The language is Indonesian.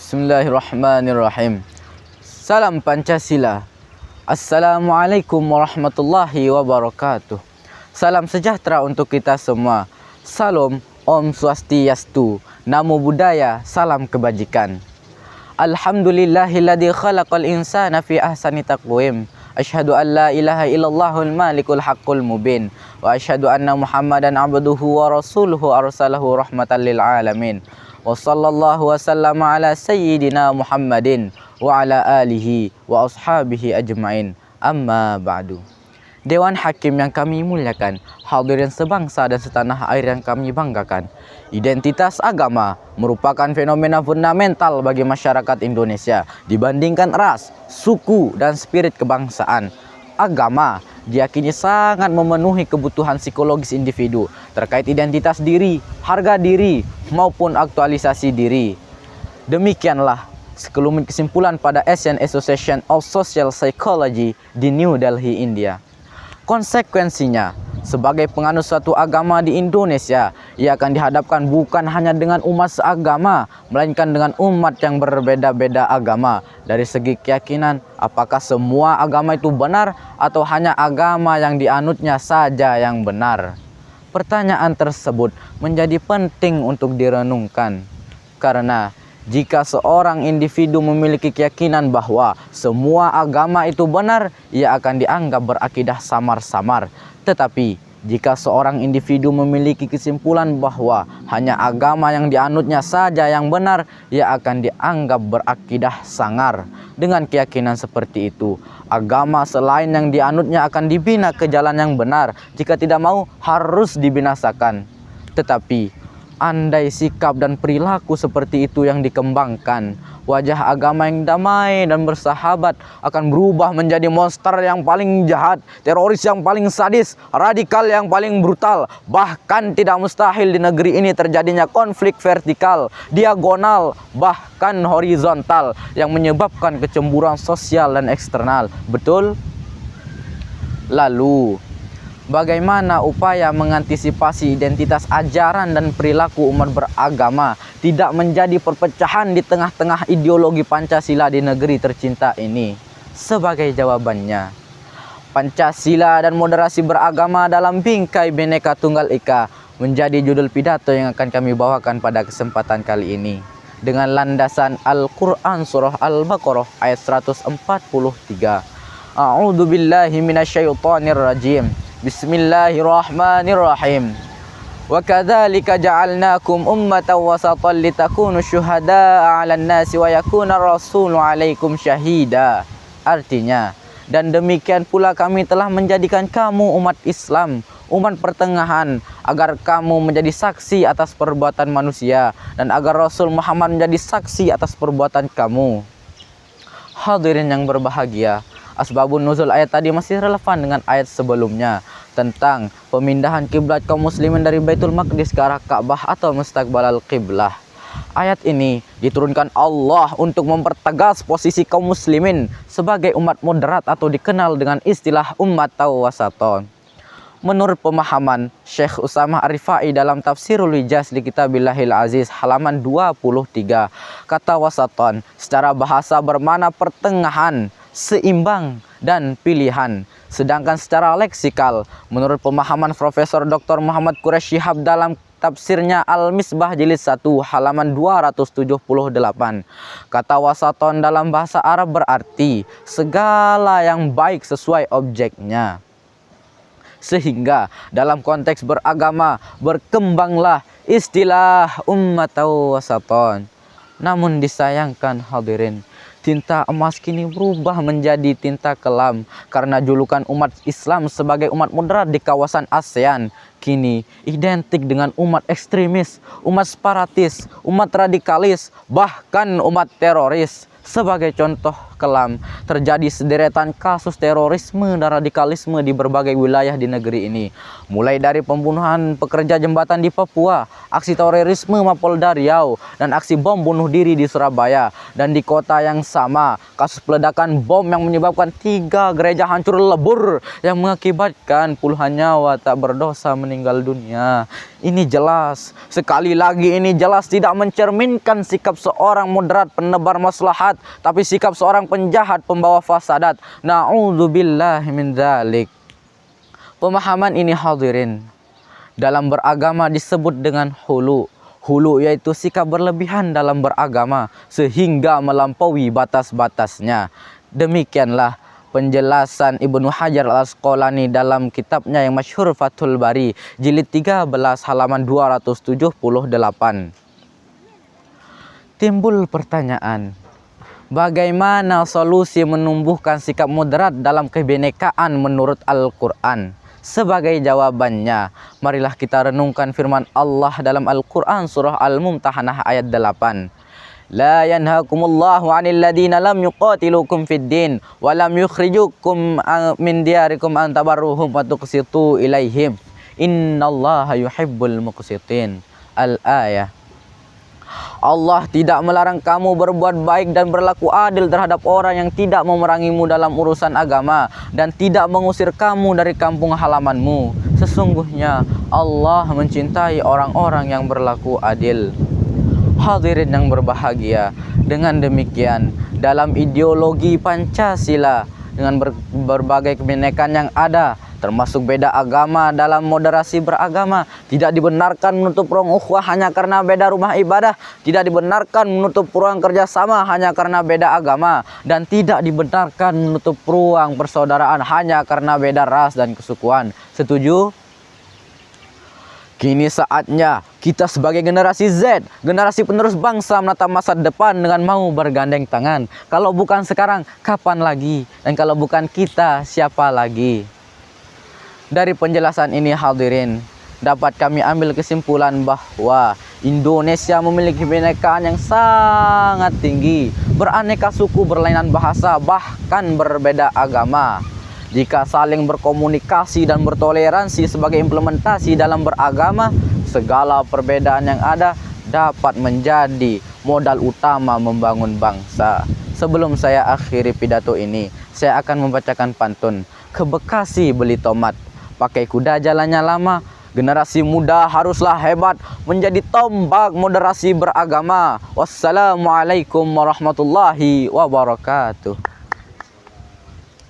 Bismillahirrahmanirrahim. Salam Pancasila. Assalamualaikum warahmatullahi wabarakatuh. Salam sejahtera untuk kita semua. Salam Om Swastiastu. Namo Buddhaya. Salam kebajikan. Alhamdulillahilladzi khalaqal insana fi ahsani taqwim. Asyhadu an la ilaha illallahul malikul haqqul mubin. Wa asyhadu anna Muhammadan abduhu wa rasuluhu arsalahu rahmatan lil alamin. Wa sallallahu wasallama ala sayyidina Muhammadin wa ala alihi wa ashabihi ajmain. Amma ba'du. Dewan Hakim yang kami muliakan, hadirin sebangsa dan setanah air yang kami banggakan. Identitas agama merupakan fenomena fundamental bagi masyarakat Indonesia dibandingkan ras, suku, dan spirit kebangsaan. Agama diyakini sangat memenuhi kebutuhan psikologis individu terkait identitas diri, harga diri, maupun aktualisasi diri. Demikianlah sekelumit kesimpulan pada Asian Association of Social Psychology di New Delhi, India. Konsekuensinya, sebagai penganut suatu agama di Indonesia, ia akan dihadapkan bukan hanya dengan umat seagama, melainkan dengan umat yang berbeda-beda agama. Dari segi keyakinan, apakah semua agama itu benar atau hanya agama yang dianutnya saja yang benar? Pertanyaan tersebut menjadi penting untuk direnungkan. Karena jika seorang individu memiliki keyakinan bahwa semua agama itu benar, ia akan dianggap berakidah samar-samar. Tetapi jika seorang individu memiliki kesimpulan bahwa hanya agama yang dianutnya saja yang benar, ia akan dianggap berakidah sangar. Dengan keyakinan seperti itu, agama selain yang dianutnya akan dibina ke jalan yang benar. Jika tidak mau, harus dibinasakan. Tetapi andai sikap dan perilaku seperti itu yang dikembangkan, wajah agama yang damai dan bersahabat akan berubah menjadi monster yang paling jahat, teroris yang paling sadis, radikal yang paling brutal. Bahkan tidak mustahil di negeri ini terjadinya konflik vertikal, diagonal, bahkan horizontal yang menyebabkan kecemburuan sosial dan eksternal. Betul? Lalu, bagaimana upaya mengantisipasi identitas ajaran dan perilaku umat beragama tidak menjadi perpecahan di tengah-tengah ideologi Pancasila di negeri tercinta ini? Sebagai jawabannya, Pancasila dan moderasi beragama dalam bingkai Bhinneka Tunggal Ika menjadi judul pidato yang akan kami bawakan pada kesempatan kali ini. Dengan landasan Al-Quran Surah Al-Baqarah ayat 143. A'udzu billahi minasyaitonir rajim. Bismillahirrahmanirrahim. Wa kadzalika ja'alnakum ummatan wasatan litakunu syuhada'a 'alan nasi wa yakuna rasulu 'alaikum syahida. Artinya, dan demikian pula kami telah menjadikan kamu umat Islam, umat pertengahan, agar kamu menjadi saksi atas perbuatan manusia dan agar Rasul Muhammad menjadi saksi atas perbuatan kamu. Hadirin yang berbahagia, asbabun nuzul ayat tadi masih relevan dengan ayat sebelumnya tentang pemindahan kiblat kaum muslimin dari Baitul Maqdis ke arah Ka'bah atau mustaqbalal qiblah. Ayat ini diturunkan Allah untuk mempertegas posisi kaum muslimin sebagai umat moderat atau dikenal dengan istilah umat wasaton. Menurut pemahaman Syekh Usamah Ar-Rifai dalam Tafsirul Hijaz di Kitabillahil Aziz halaman 23, kata wasaton secara bahasa bermakna pertengahan, seimbang, dan pilihan. Sedangkan secara leksikal, menurut pemahaman Profesor Dr. Muhammad Quraish Shihab dalam tafsirnya Al-Misbah jilid 1 halaman 278, kata wasaton dalam bahasa Arab berarti segala yang baik sesuai objeknya. Sehingga dalam konteks beragama berkembanglah istilah ummat wasaton. Namun disayangkan hadirin, tinta emas kini berubah menjadi tinta kelam karena julukan umat Islam sebagai umat moderat di kawasan ASEAN kini identik dengan umat ekstremis, umat separatis, umat radikalis, bahkan umat teroris. Sebagai contoh kelam, terjadi sederetan kasus terorisme dan radikalisme di berbagai wilayah di negeri ini. Mulai dari pembunuhan pekerja jembatan di Papua, aksi terorisme Mapolda Riau, dan aksi bom bunuh diri di Surabaya. Dan di kota yang sama, kasus peledakan bom yang menyebabkan 3 gereja hancur lebur yang mengakibatkan puluhan nyawa tak berdosa meninggal dunia. Ini jelas, sekali lagi ini jelas tidak mencerminkan sikap seorang moderat penebar maslahat, tapi sikap seorang penjahat pembawa fasadat. Na'udzubillahi min dzalik. Pemahaman ini hadirin, dalam beragama disebut dengan hulu. Hulu yaitu sikap berlebihan dalam beragama sehingga melampaui batas-batasnya. Demikianlah penjelasan Ibnu Hajar al-Asqalani dalam kitabnya yang masyhur Fathul Bari jilid 13 halaman 278. Timbul pertanyaan, bagaimana solusi menumbuhkan sikap moderat dalam kebinekaan menurut Al-Quran? Sebagai jawabannya, marilah kita renungkan firman Allah dalam Al-Quran surah Al-Mumtahanah ayat 8. La yanhakumullahu 'anil ladina lam yuqatilukum fid din wa lam yukhrijukum min diyarikum an tabarruhum wa tuqsitu ilaihim. Innallaha yuhibbul muqsitin. Al-ayah. Allah tidak melarang kamu berbuat baik dan berlaku adil terhadap orang yang tidak memerangimu dalam urusan agama dan tidak mengusir kamu dari kampung halamanmu. Sesungguhnya Allah mencintai orang-orang yang berlaku adil. Hadirin yang berbahagia, dengan demikian dalam ideologi Pancasila dengan berbagai kebinekaan yang ada, termasuk beda agama dalam moderasi beragama, tidak dibenarkan menutup ruang ukhuwah hanya karena beda rumah ibadah, tidak dibenarkan menutup ruang kerjasama hanya karena beda agama, dan tidak dibenarkan menutup ruang persaudaraan hanya karena beda ras dan kesukuan. Setuju? Kini saatnya kita sebagai generasi Z, generasi penerus bangsa, menatap masa depan dengan mau bergandeng tangan. Kalau bukan sekarang, kapan lagi? Dan kalau bukan kita, siapa lagi? Dari penjelasan ini hadirin, dapat kami ambil kesimpulan bahwa Indonesia memiliki kebinekaan yang sangat tinggi, beraneka suku, berlainan bahasa, bahkan berbeda agama. Jika saling berkomunikasi dan bertoleransi sebagai implementasi dalam beragama, segala perbedaan yang ada dapat menjadi modal utama membangun bangsa. Sebelum saya akhiri pidato ini, saya akan membacakan pantun. Ke Bekasi beli tomat, pakai kuda jalannya lama. Generasi muda haruslah hebat, menjadi tombak moderasi beragama. Wassalamualaikum warahmatullahi wabarakatuh.